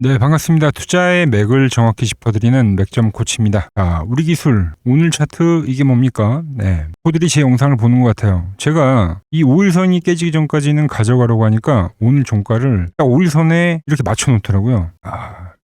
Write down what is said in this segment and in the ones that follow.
네, 반갑습니다. 투자의 맥을 정확히 짚어드리는 맥점 코치입니다. 자, 우리 기술 오늘 차트 이게 뭡니까? 네, 포들이 제 영상을 보는 것 같아요. 제가 이 5일선이 깨지기 전까지는 가져가려고 하니까 오늘 종가를 딱 5일선에 이렇게 맞춰놓더라고요.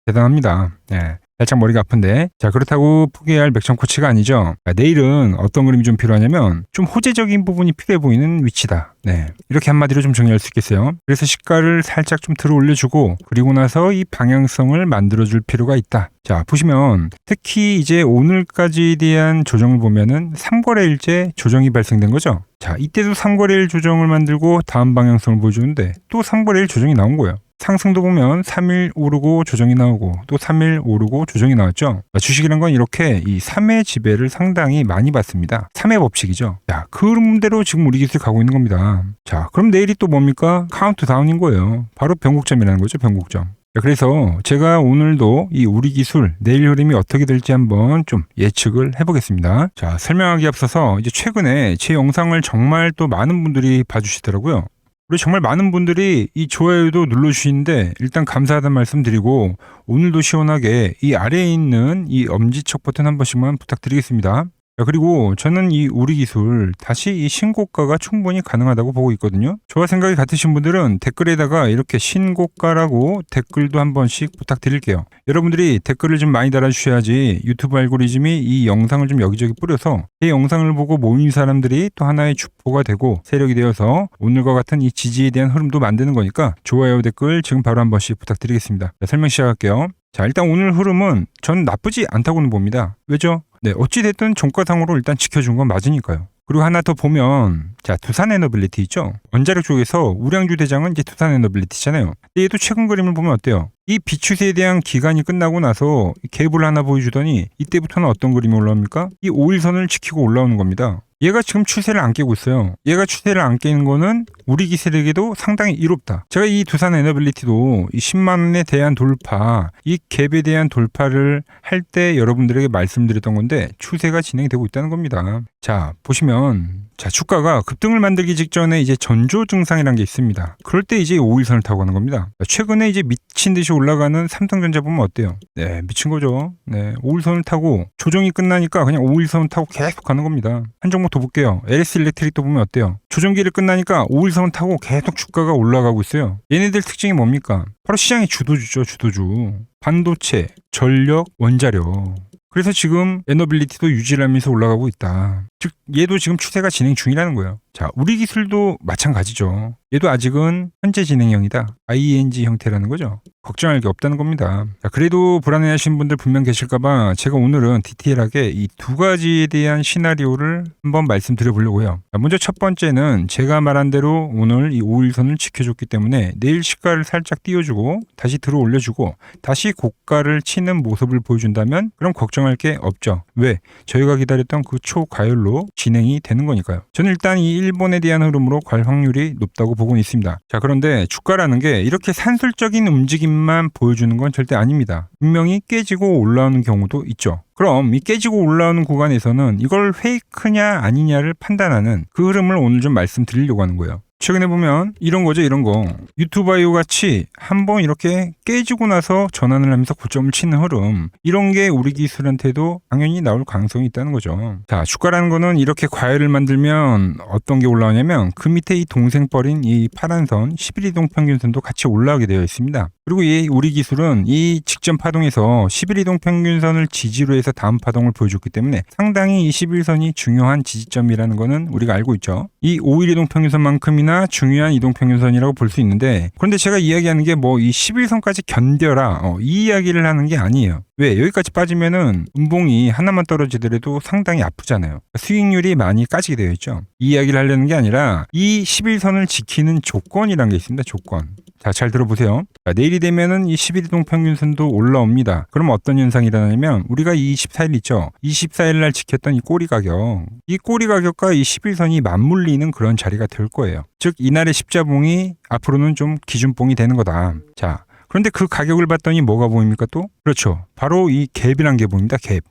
대단합니다. 네. 살짝 머리가 아픈데, 자, 그렇다고 포기해야 할 맥점 코치가 아니죠. 자, 내일은 어떤 그림이 좀 필요하냐면 좀 호재적인 부분이 필요해 보이는 위치다. 네, 이렇게 한마디로 좀 정리할 수 있겠어요. 그래서 시가를 살짝 좀 들어 올려주고, 그리고 나서 이 방향성을 만들어줄 필요가 있다. 자, 보시면 특히 이제 오늘까지에 대한 조정을 보면은 3거래일째 조정이 발생된 거죠. 자, 이때도 3거래일 조정을 만들고 다음 방향성을 보여주는데 또 3거래일 조정이 나온 거예요. 상승도 보면 3일 오르고 조정이 나오고 또 3일 오르고 조정이 나왔죠. 주식이란 건 이렇게 이 3의 지배를 상당히 많이 받습니다. 3의 법칙이죠. 자, 그 흐름대로 지금 우리 기술이 가고 있는 겁니다. 자, 그럼 내일이 또 뭡니까? 카운트다운인 거예요. 바로 변곡점이라는 거죠. 변곡점. 그래서 제가 오늘도 이 우리 기술 내일 흐름이 어떻게 될지 한번 좀 예측을 해보겠습니다. 자, 설명하기 앞서서 이제 최근에 제 영상을 정말 또 많은 분들이 봐주시더라고요. 우리 정말 많은 분들이 이 좋아요도 눌러주시는데 일단 감사하다는 말씀 드리고, 오늘도 시원하게 이 아래에 있는 이 엄지척 버튼 한 번씩만 부탁드리겠습니다. 그리고 저는 이 우리 기술 다시 이 신고가가 충분히 가능하다고 보고 있거든요. 저와 생각이 같으신 분들은 댓글에다가 이렇게 신고가라고 댓글도 한 번씩 부탁드릴게요. 여러분들이 댓글을 좀 많이 달아주셔야지 유튜브 알고리즘이 이 영상을 좀 여기저기 뿌려서 이 영상을 보고 모인 사람들이 또 하나의 주포가 되고 세력이 되어서 오늘과 같은 이 지지에 대한 흐름도 만드는 거니까 좋아요, 댓글 지금 바로 한 번씩 부탁드리겠습니다. 자, 설명 시작할게요. 자, 일단 오늘 흐름은 전 나쁘지 않다고는 봅니다. 왜죠? 네, 어찌됐든 종가상으로 일단 지켜준 건 맞으니까요. 그리고 하나 더 보면, 자, 두산에너빌리티 있죠? 원자력 쪽에서 우량주 대장은 이제 두산에너빌리티잖아요. 얘도 최근 그림을 보면 어때요? 이 비추세에 대한 기간이 끝나고 나서 갭을 하나 보여주더니 이때부터는 어떤 그림이 올라옵니까? 이 5일선을 지키고 올라오는 겁니다. 얘가 지금 추세를 안 깨고 있어요. 얘가 추세를 안 깨는 거는 우리 기술에게도 상당히 이롭다. 제가 이 두산 에너빌리티도 이 10만 원에 대한 돌파, 이 갭에 대한 돌파를 할 때 여러분들에게 말씀드렸던 건데 추세가 진행되고 있다는 겁니다. 자, 보시면, 자, 주가가 급등을 만들기 직전에 이제 전조 증상이라는 게 있습니다. 그럴 때 이제 5일선을 타고 가는 겁니다. 최근에 이제 미친 듯이 올라가는 삼성전자 보면 어때요? 네, 미친 거죠. 네, 5일선을 타고 조정이 끝나니까 그냥 5일선을 타고 계속 가는 겁니다. 한 종목 더 볼게요. LS 일렉트릭도 보면 어때요? 조정기를 끝나니까 5일선을 타고 계속 주가가 올라가고 있어요. 얘네들 특징이 뭡니까? 바로 시장의 주도주죠, 주도주. 반도체, 전력, 원자력. 그래서 지금 에너빌리티도 유지를 하면서 올라가고 있다. 즉 얘도 지금 추세가 진행 중이라는 거예요. 자, 우리 기술도 마찬가지죠. 얘도 아직은 현재 진행형이다. ING 형태라는 거죠. 걱정할 게 없다는 겁니다. 자, 그래도 불안해하시는 분들 분명 계실까봐 제가 오늘은 디테일하게 이 두 가지에 대한 시나리오를 한번 말씀드려보려고 해요. 자, 먼저 첫 번째는 제가 말한 대로 오늘 이 5일선을 지켜줬기 때문에 내일 시가를 살짝 띄워주고 다시 들어 올려주고 다시 고가를 치는 모습을 보여준다면 그럼 걱정할 게 없죠. 왜? 저희가 기다렸던 그 초과열로 진행이 되는 거니까요. 저는 일단 이 일본에 대한 흐름으로 갈 확률이 높다고 보고는 있습니다. 자, 그런데 주가라는 게 이렇게 산술적인 움직임만 보여주는 건 절대 아닙니다. 분명히 깨지고 올라오는 경우도 있죠. 그럼 이 깨지고 올라오는 구간에서는 이걸 페이크냐 아니냐를 판단하는 그 흐름을 오늘 좀 말씀드리려고 하는 거예요. 최근에 보면 이런 거죠, 이런 거. 유튜바이오 같이 한번 이렇게 깨지고 나서 전환을 하면서 고점을 치는 흐름, 이런 게 우리 기술한테도 당연히 나올 가능성이 있다는 거죠. 자, 주가라는 거는 이렇게 과열을 만들면 어떤 게 올라오냐면 그 밑에 이 동생벌인 이 파란 선 11이동 평균선도 같이 올라오게 되어 있습니다. 그리고 이 우리 기술은 이 직전 파동에서 11이동 평균선을 지지로 해서 다음 파동을 보여줬기 때문에 상당히 이 11선이 중요한 지지점이라는 거는 우리가 알고 있죠. 이 5일 이동 평균선만큼이나 중요한 이동평균선이라고 볼 수 있는데, 그런데 제가 이야기하는 게 뭐 이 11선까지 견뎌라 이 이야기를 하는 게 아니에요. 왜? 여기까지 빠지면은 음봉이 하나만 떨어지더라도 상당히 아프잖아요. 수익률이 많이 까지게 되어 있죠. 이 이야기를 하려는 게 아니라 이 11선을 지키는 조건이라는 게 있습니다. 조건. 자, 잘 들어보세요. 자, 내일이 되면은 이 11이동 평균선도 올라옵니다. 그럼 어떤 현상이 일어나냐면 우리가 이 24일 있죠. 24일 날 지켰던 이 꼬리 가격, 이 꼬리 가격과 이 11선이 맞물리는 그런 자리가 될 거예요. 즉 이날의 십자봉이 앞으로는 좀 기준봉이 되는 거다. 자, 그런데 그 가격을 봤더니 뭐가 보입니까 또? 그렇죠. 바로 이 갭이란 게 보입니다. 갭.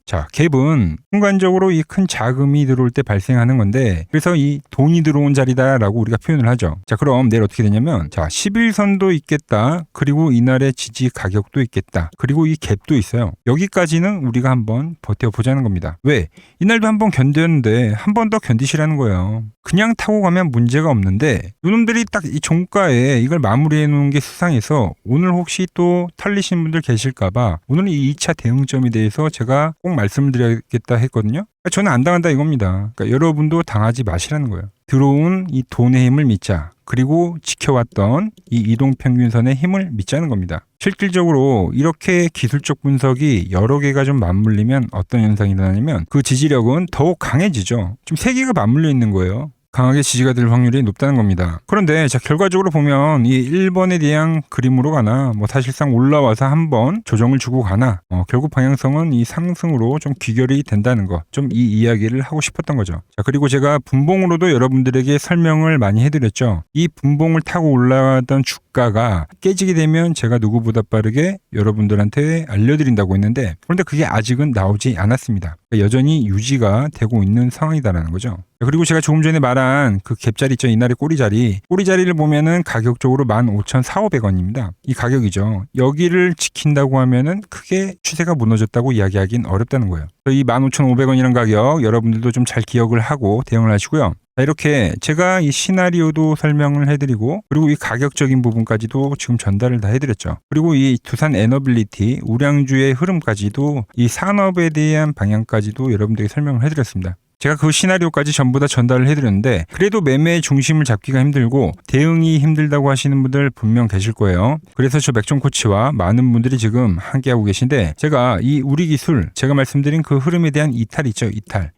자, 갭은 순간적으로 이 큰 자금이 들어올 때 발생하는 건데, 그래서 이 돈이 들어온 자리다라고 우리가 표현을 하죠. 자, 그럼 내일 어떻게 되냐면, 자, 11선도 있겠다. 그리고 이날의 지지 가격도 있겠다. 그리고 이 갭도 있어요. 여기까지는 우리가 한번 버텨보자는 겁니다. 왜? 이날도 한번 견뎠는데 한 번 더 견디시라는 거예요. 그냥 타고 가면 문제가 없는데, 이놈들이 딱 이 종가에 이걸 마무리해 놓은 게 수상해서 오늘 혹시 또 털리신 분들 계실까봐 오늘은 이 2차 대응점에 대해서 제가 꼭 말씀을 드려야겠다 했거든요. 저는 안 당한다 이겁니다. 그러니까 여러분도 당하지 마시라는 거예요. 들어온 이 돈의 힘을 믿자. 그리고 지켜왔던 이 이동평균선의 힘을 믿자는 겁니다. 실질적으로 이렇게 기술적 분석이 여러 개가 좀 맞물리면 어떤 현상이 일어나냐면 그 지지력은 더욱 강해지죠. 지금 세 개가 맞물려 있는 거예요. 강하게 지지가 될 확률이 높다는 겁니다. 그런데 자, 결과적으로 보면 이 1번에 대한 그림으로 가나 뭐 사실상 올라와서 한번 조정을 주고 가나 결국 방향성은 이 상승으로 좀 귀결이 된다는 거, 좀 이 이야기를 하고 싶었던 거죠. 자, 그리고 제가 분봉으로도 여러분들에게 설명을 많이 해드렸죠. 이 분봉을 타고 올라가던 주가가 깨지게 되면 제가 누구보다 빠르게 여러분들한테 알려드린다고 했는데, 그런데 그게 아직은 나오지 않았습니다. 그러니까 여전히 유지가 되고 있는 상황이다라는 거죠. 그리고 제가 조금 전에 말한 그 갭자리 있죠. 이날의 꼬리자리를 보면은 가격적으로 15,400원입니다. 이 가격이죠. 여기를 지킨다고 하면은 크게 추세가 무너졌다고 이야기하기는 어렵다는 거예요. 이 15,500원이라는 가격 여러분들도 좀 잘 기억을 하고 대응을 하시고요. 자, 이렇게 제가 이 시나리오도 설명을 해드리고, 그리고 이 가격적인 부분까지도 지금 전달을 다 해드렸죠. 그리고 이 두산 에너빌리티 우량주의 흐름까지도, 이 산업에 대한 방향까지도 여러분들에게 설명을 해드렸습니다. 제가 그 시나리오까지 전부 다 전달을 해드렸는데, 그래도 매매의 중심을 잡기가 힘들고 대응이 힘들다고 하시는 분들 분명 계실 거예요. 그래서 저 맥점 코치와 많은 분들이 지금 함께하고 계신데, 제가 이 우리 기술, 제가 말씀드린 그 흐름에 대한 이탈 있죠.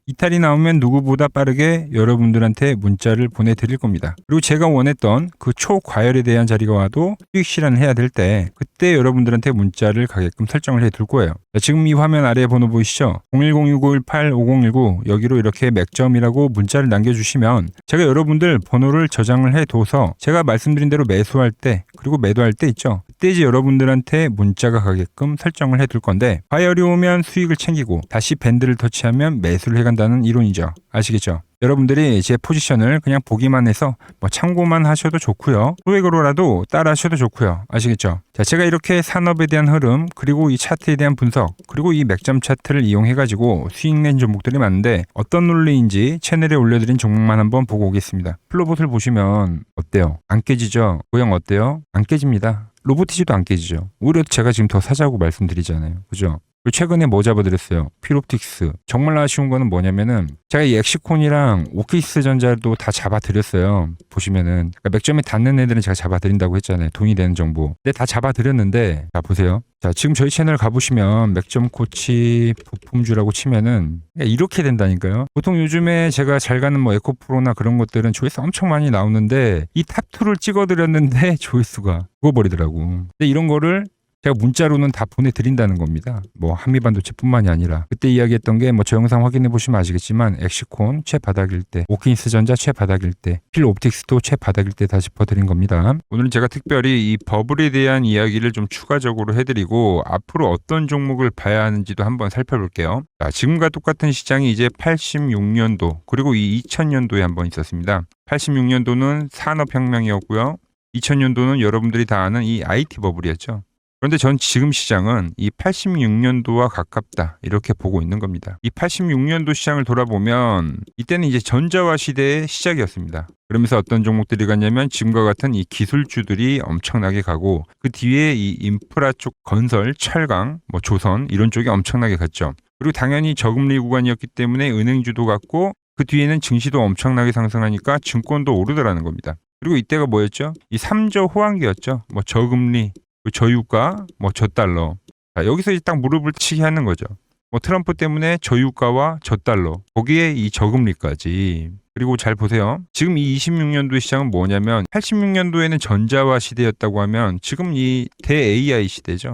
이탈이 나오면 누구보다 빠르게 여러분들한테 문자를 보내드릴 겁니다. 그리고 제가 원했던 그 초과열에 대한 자리가 와도 수익 실현을 해야 될 때, 그때 여러분들한테 문자를 가게끔 설정을 해둘 거예요. 자, 지금 이 화면 아래에 번호 보이시죠? 010-6518-5019 여기로 이렇게 맥점이라고 문자를 남겨주시면 제가 여러분들 번호를 저장을 해둬서 제가 말씀드린 대로 매수할 때, 그리고 매도할 때 있죠. 그때 이제 여러분들한테 문자가 가게끔 설정을 해둘 건데, 과열이 오면 수익을 챙기고 다시 밴드를 터치하면 매수를 해간다는 이론이죠. 아시겠죠? 여러분들이 제 포지션을 그냥 보기만 해서 뭐 참고만 하셔도 좋고요. 소액으로라도 따라 하셔도 좋고요. 아시겠죠? 자, 제가 이렇게 산업에 대한 흐름, 그리고 이 차트에 대한 분석, 그리고 이 맥점 차트를 이용해가지고 수익 낸 종목들이 많은데, 어떤 논리인지 채널에 올려드린 종목만 한번 보고 오겠습니다. 플로봇을 보시면 어때요? 안 깨지죠? 모양 어때요? 안 깨집니다. 로보티지도 안 깨지죠. 오히려 제가 지금 더 사자고 말씀드리잖아요. 그죠? 최근에 뭐 잡아드렸어요? 필옵틱스. 정말 아쉬운 거는 뭐냐면은 제가 이 엑시콘이랑 오키스 전자도 다 잡아드렸어요. 보시면은 그러니까 맥점에 닿는 애들은 제가 잡아드린다고 했잖아요. 돈이 되는 정보. 근데 다 잡아드렸는데, 자 보세요. 자, 지금 저희 채널 가보시면 맥점 코치 부품주라고 치면은 이렇게 된다니까요. 보통 요즘에 제가 잘 가는 뭐 에코프로나 그런 것들은 조회수 엄청 많이 나오는데, 이 탑2를 찍어드렸는데 조회수가 죽어버리더라고. 근데 이런 거를 제가 문자로는 다 보내드린다는 겁니다. 뭐 한미반도체뿐만이 아니라 그때 이야기했던 게 뭐 저 영상 확인해 보시면 아시겠지만, 엑시콘 최바닥일 때, 오킨스 전자 최바닥일 때, 필옵틱스도 최바닥일 때 다 짚어드린 겁니다. 오늘은 제가 특별히 이 버블에 대한 이야기를 좀 추가적으로 해드리고, 앞으로 어떤 종목을 봐야 하는지도 한번 살펴볼게요. 자, 지금과 똑같은 시장이 이제 86년도 그리고 이 2000년도에 한번 있었습니다. 86년도는 산업혁명이었고요. 2000년도는 여러분들이 다 아는 이 IT 버블이었죠. 그런데 전 지금 시장은 이 86년도와 가깝다 이렇게 보고 있는 겁니다. 이 86년도 시장을 돌아보면 이때는 이제 전자화 시대의 시작이었습니다. 그러면서 어떤 종목들이 갔냐면 지금과 같은 이 기술주들이 엄청나게 가고, 그 뒤에 이 인프라 쪽 건설, 철강, 뭐 조선 이런 쪽이 엄청나게 갔죠. 그리고 당연히 저금리 구간이었기 때문에 은행주도 갔고, 그 뒤에는 증시도 엄청나게 상승하니까 증권도 오르더라는 겁니다. 그리고 이때가 뭐였죠? 이 3조 호황기였죠. 뭐 저금리, 저유가, 뭐 저달러. 자, 여기서 이제 딱 무릎을 치게 하는 거죠. 뭐 트럼프 때문에 저유가와 저달러, 거기에 이 저금리까지. 그리고 잘 보세요. 지금 이 26년도 시장은 뭐냐면, 86년도에는 전자화 시대였다고 하면 지금 이 대 AI 시대죠.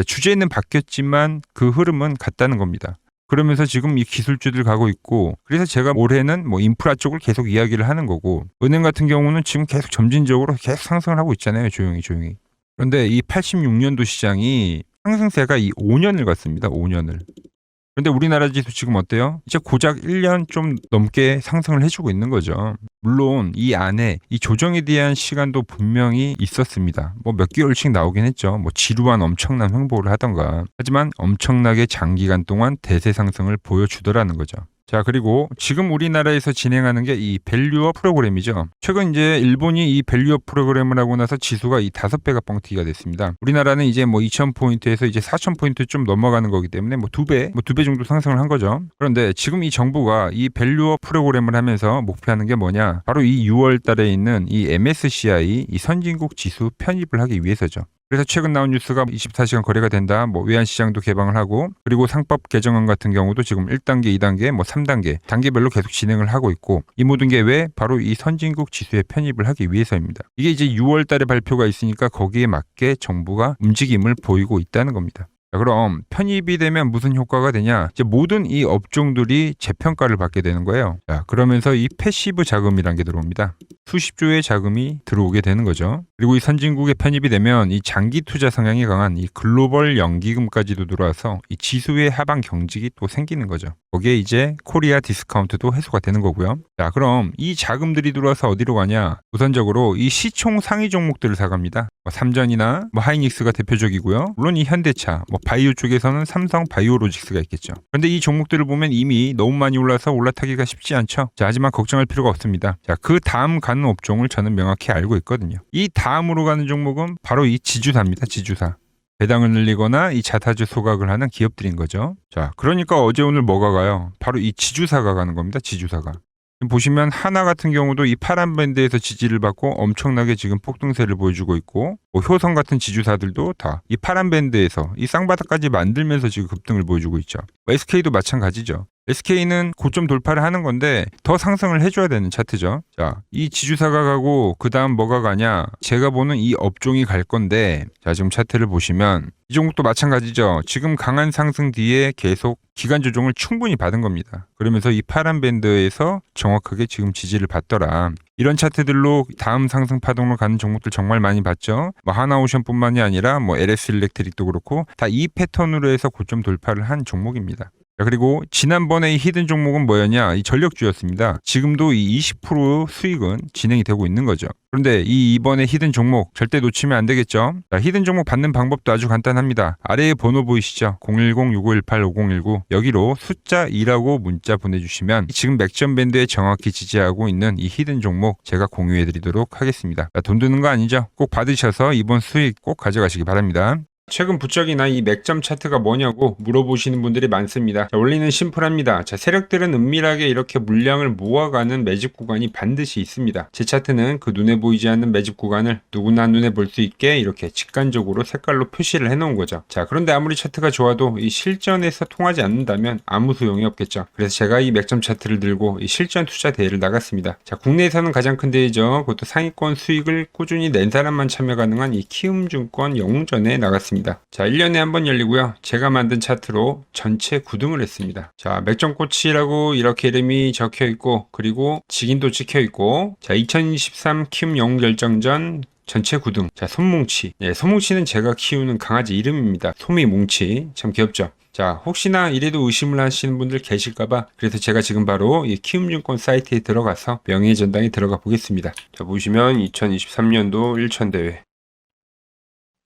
주제는 바뀌었지만 그 흐름은 같다는 겁니다. 그러면서 지금 이 기술주들 가고 있고, 그래서 제가 올해는 뭐 인프라 쪽을 계속 이야기를 하는 거고, 은행 같은 경우는 지금 계속 점진적으로 계속 상승을 하고 있잖아요. 조용히. 그런데 이 86년도 시장이 상승세가 이 5년을 갔습니다. 5년을. 그런데 우리나라 지수 지금 어때요? 이제 고작 1년 좀 넘게 상승을 해주고 있는 거죠. 물론 이 안에 이 조정에 대한 시간도 분명히 있었습니다. 뭐 몇 개월씩 나오긴 했죠. 뭐 지루한 엄청난 횡보를 하던가. 하지만 엄청나게 장기간 동안 대세 상승을 보여주더라는 거죠. 자, 그리고 지금 우리나라에서 진행하는 게 이 밸류업 프로그램이죠. 최근 이제 일본이 이 밸류업 프로그램을 하고 나서 지수가 이 5배가 뻥튀기가 됐습니다. 우리나라는 이제 뭐 2,000포인트에서 이제 4,000포인트 좀 넘어가는 거기 때문에 뭐 2배 정도 상승을 한 거죠. 그런데 지금 이 정부가 이 밸류업 프로그램을 하면서 목표하는 게 뭐냐? 바로 이 6월 달에 있는 이 MSCI 이 선진국 지수 편입을 하기 위해서죠. 그래서 최근 나온 뉴스가 24시간 거래가 된다. 뭐 외환시장도 개방을 하고 그리고 상법 개정안 같은 경우도 지금 1단계, 2단계, 뭐 3단계 단계별로 계속 진행을 하고 있고 이 모든 게 왜? 바로 이 선진국 지수에 편입을 하기 위해서입니다. 이게 이제 6월 달에 발표가 있으니까 거기에 맞게 정부가 움직임을 보이고 있다는 겁니다. 자, 그럼 편입이 되면 무슨 효과가 되냐? 이제 모든 이 업종들이 재평가를 받게 되는 거예요. 자, 그러면서 이 패시브 자금이란 게 들어옵니다. 수십조의 자금이 들어오게 되는 거죠. 그리고 이 선진국에 편입이 되면 이 장기 투자 성향이 강한 이 글로벌 연기금까지도 들어와서 이 지수의 하방 경직이 또 생기는 거죠. 거기에 이제 코리아 디스카운트도 해소가 되는 거고요. 자, 그럼 이 자금들이 들어와서 어디로 가냐? 우선적으로 이 시총 상위 종목들을 사갑니다. 뭐 삼전이나 뭐 하이닉스가 대표적이고요. 물론 이 현대차, 뭐 바이오 쪽에서는 삼성 바이오로직스가 있겠죠. 그런데 이 종목들을 보면 이미 너무 많이 올라서 올라타기가 쉽지 않죠. 자, 하지만 걱정할 필요가 없습니다. 자, 그 다음 가는 업종을 저는 명확히 알고 있거든요. 이 다음으로 가는 종목은 바로 이 지주사입니다. 지주사. 배당을 늘리거나 이 자타주 소각을 하는 기업들인 거죠. 자, 그러니까 어제 오늘 뭐가 가요? 바로 이 지주사가 가는 겁니다. 지주사가. 보시면 하나 같은 경우도 이 파란 밴드에서 지지를 받고 엄청나게 지금 폭등세를 보여주고 있고 뭐 효성 같은 지주사들도 다 이 파란 밴드에서 이 쌍바닥까지 만들면서 지금 급등을 보여주고 있죠. SK도 마찬가지죠. SK는 고점 돌파를 하는 건데 더 상승을 해줘야 되는 차트죠. 자, 이 지주사가 가고 그 다음 뭐가 가냐? 제가 보는 이 업종이 갈 건데 자, 지금 차트를 보시면 이 종목도 마찬가지죠. 지금 강한 상승 뒤에 계속 기간 조정을 충분히 받은 겁니다. 그러면서 이 파란 밴드에서 정확하게 지금 지지를 받더라. 이런 차트들로 다음 상승 파동으로 가는 종목들 정말 많이 봤죠. 뭐 하나오션뿐만이 아니라 뭐 LS 일렉트릭도 그렇고 다 이 패턴으로 해서 고점 돌파를 한 종목입니다. 그리고 지난번에 이 히든 종목은 뭐였냐? 이 전력주였습니다. 지금도 이 20% 수익은 진행이 되고 있는 거죠. 그런데 이번에 히든 종목 절대 놓치면 안 되겠죠? 자, 히든 종목 받는 방법도 아주 간단합니다. 아래에 번호 보이시죠? 010-6518-5019 여기로 숫자 2라고 문자 보내주시면 지금 맥점 밴드에 정확히 지지하고 있는 이 히든 종목 제가 공유해드리도록 하겠습니다. 자, 돈 드는 거 아니죠? 꼭 받으셔서 이번 수익 꼭 가져가시기 바랍니다. 최근 부쩍이나 이 맥점 차트가 뭐냐고 물어보시는 분들이 많습니다. 자, 원리는 심플합니다. 자, 세력들은 은밀하게 이렇게 물량을 모아가는 매집 구간이 반드시 있습니다. 제 차트는 그 눈에 보이지 않는 매집 구간을 누구나 눈에 볼 수 있게 이렇게 직관적으로 색깔로 표시를 해놓은 거죠. 자, 그런데 아무리 차트가 좋아도 이 실전에서 통하지 않는다면 아무 소용이 없겠죠. 그래서 제가 이 맥점 차트를 들고 이 실전 투자 대회를 나갔습니다. 자, 국내에서는 가장 큰 대회죠. 그것도 상위권 수익을 꾸준히 낸 사람만 참여 가능한 이 키움증권 영웅전에 나갔습니다. 자, 1년에 한 번 열리고요. 제가 만든 차트로 전체 9등을 했습니다. 자, 맥점꼬치라고 이렇게 이름이 적혀 있고 그리고 직인도 찍혀 있고 자, 2023 키움 영웅 결정전 전체 9등. 자, 손뭉치. 예, 손뭉치는 제가 키우는 강아지 이름입니다. 소미뭉치. 참 귀엽죠? 자, 혹시나 이래도 의심을 하시는 분들 계실까봐 그래서 제가 지금 바로 이 키움증권 사이트에 들어가서 명예의 전당에 들어가 보겠습니다. 자, 보시면 2023년도 1천대회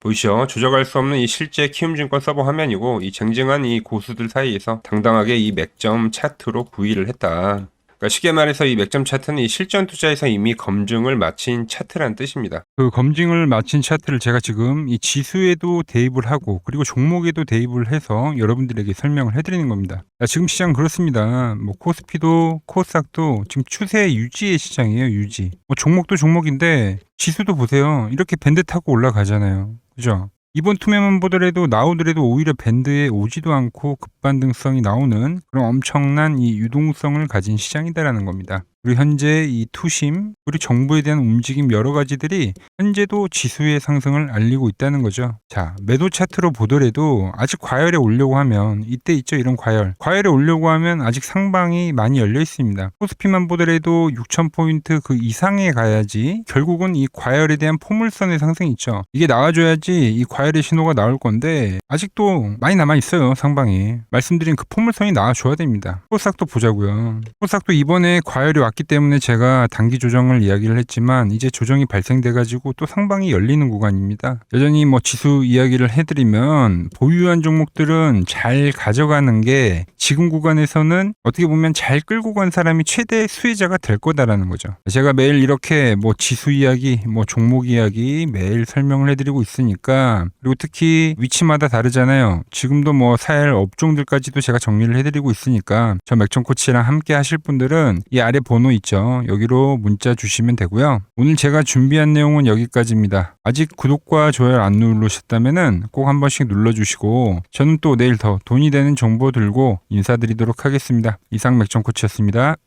보이시죠? 조작할 수 없는 이 실제 키움증권 서버 화면이고 이 쟁쟁한 이 고수들 사이에서 당당하게 이 맥점 차트로 구의를 했다. 그러니까 쉽게 말해서 이 맥점 차트는 이 실전 투자에서 이미 검증을 마친 차트란 뜻입니다. 그 검증을 마친 차트를 제가 지금 이 지수에도 대입을 하고 그리고 종목에도 대입을 해서 여러분들에게 설명을 해드리는 겁니다. 지금 시장 그렇습니다. 뭐 코스피도 코스닥도 지금 추세 유지의 시장이에요. 유지. 뭐 종목도 종목인데 지수도 보세요. 이렇게 밴드 타고 올라가잖아요. 그죠? 이번 투매만 보더라도 나오더라도 오히려 밴드에 오지도 않고 급반등성이 나오는 그런 엄청난 이 유동성을 가진 시장이다라는 겁니다. 그리고 현재 이 투심, 그리고 정부에 대한 움직임 여러 가지들이 현재도 지수의 상승을 알리고 있다는 거죠. 자, 매도 차트로 보더라도 아직 과열에 오려고 하면 이때 있죠, 이런 과열에 오려고 하면 아직 상방이 많이 열려 있습니다. 코스피만 보더라도 6,000포인트 그 이상에 가야지 결국은 이 과열에 대한 포물선의 상승이 있죠. 이게 나와줘야지 이 과열의 신호가 나올 건데 아직도 많이 남아 있어요, 상방이. 말씀드린 그 포물선이 나와줘야 됩니다. 코스닥도 보자고요. 코스닥도 이번에 과열이 왔기 때문에 제가 단기 조정을 이야기를 했지만 이제 조정이 발생돼가지고 또 상방이 열리는 구간입니다. 여전히 뭐 지수 이야기를 해드리면 보유한 종목들은 잘 가져가는 게 지금 구간에서는 어떻게 보면 잘 끌고 간 사람이 최대 수혜자가 될 거다라는 거죠. 제가 매일 이렇게 뭐 지수 이야기, 뭐 종목 이야기 매일 설명을 해드리고 있으니까, 그리고 특히 위치마다 다르잖아요. 지금도 뭐 살 업종들까지도 제가 정리를 해드리고 있으니까 저 맥정코치랑 함께 하실 분들은 이 아래 번호 있죠. 여기로 문자 주시면 되고요. 오늘 제가 준비한 내용은 여기까지입니다. 아직 구독과 좋아요 안 누르셨다면은 꼭 한 번씩 눌러주시고, 저는 또 내일 더 돈이 되는 정보 들고 인사드리도록 하겠습니다. 이상 맥정코치였습니다.